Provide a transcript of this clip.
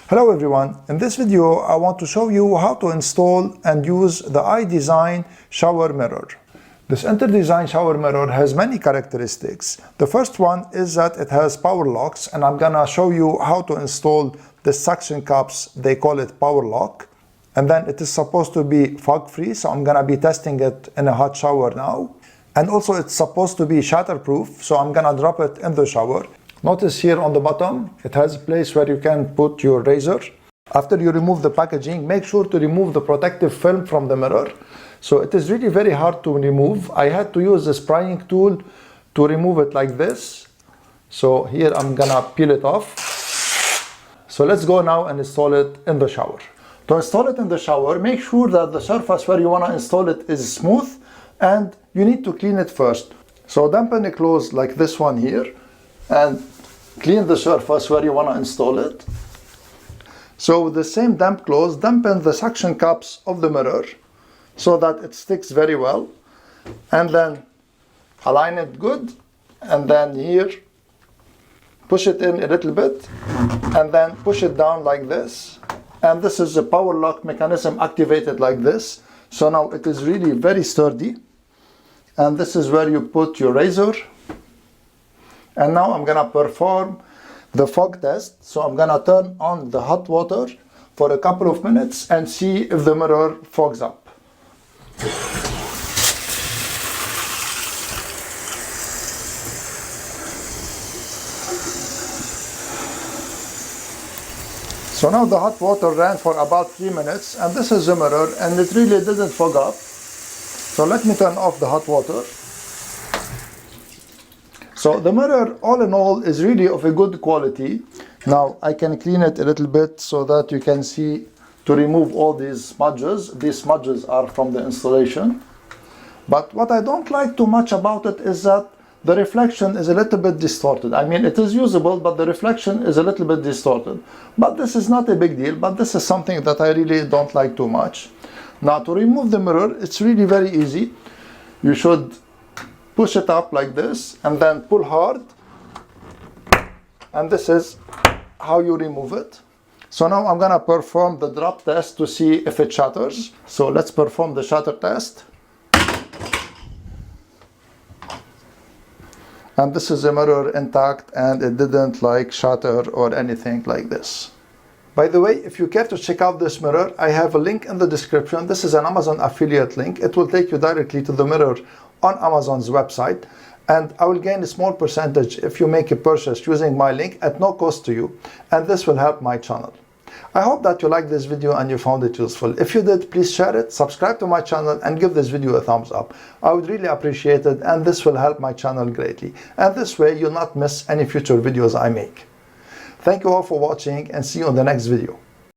Hello everyone, in this video I want to show you how to install and use the iDesign shower mirror. This InterDesign shower mirror has many characteristics. The first one is that it has power locks, and I'm gonna show you how to install the suction cups. They call it power lock. And then it is supposed to be fog free, so I'm gonna be testing it in a hot shower now. And also it's supposed to be shatterproof, so I'm gonna drop it in the shower. Notice here on the bottom, it has a place where you can put your razor. After you remove the packaging, make sure to remove the protective film from the mirror. So it is really very hard to remove. I had to use this prying tool to remove it like this. So here I'm gonna peel it off. So let's go now and install it in the shower. To install it in the shower, make sure that the surface where you wanna install it is smooth, and you need to clean it first. So dampen it closed like this one here, and clean the surface where you want to install it. So with the same damp cloth, dampen the suction cups of the mirror so that it sticks very well, and then align it good, and then here push it in a little bit and then push it down like this, and this is a power lock mechanism activated like this. So now it is really very sturdy, and this is where you put your razor. And now I'm gonna perform the fog test. So I'm gonna turn on the hot water for a couple of minutes and see if the mirror fogs up. So now the hot water ran for about 3 minutes, and this is the mirror, and it really didn't fog up. So let me turn off the hot water. So the mirror, all in all, is really of a good quality. Now I can clean it a little bit so that you can see to remove all these smudges. These smudges are from the installation. But what I don't like too much about it is that the reflection is a little bit distorted. I mean, it is usable, but the reflection is a little bit distorted. But this is not a big deal, but this is something that I really don't like too much. Now to remove the mirror, it's really very easy. You should push it up like this and then pull hard, and this is how you remove it. So now I'm gonna perform the drop test to see if it shatters. So let's perform the shatter test. And this is a mirror intact, and it didn't like shatter or anything like this. By the way, if you care to check out this mirror, I have a link in the description. This is an Amazon affiliate link. It will take you directly to the mirror on Amazon's website, and I will gain a small percentage if you make a purchase using my link at no cost to you, and this will help my channel. I hope that you liked this video and you found it useful. If you did, please share it, subscribe to my channel, and give this video a thumbs up. I would really appreciate it, and this will help my channel greatly. And this way you'll not miss any future videos I make. Thank you all for watching, and see you on the next video.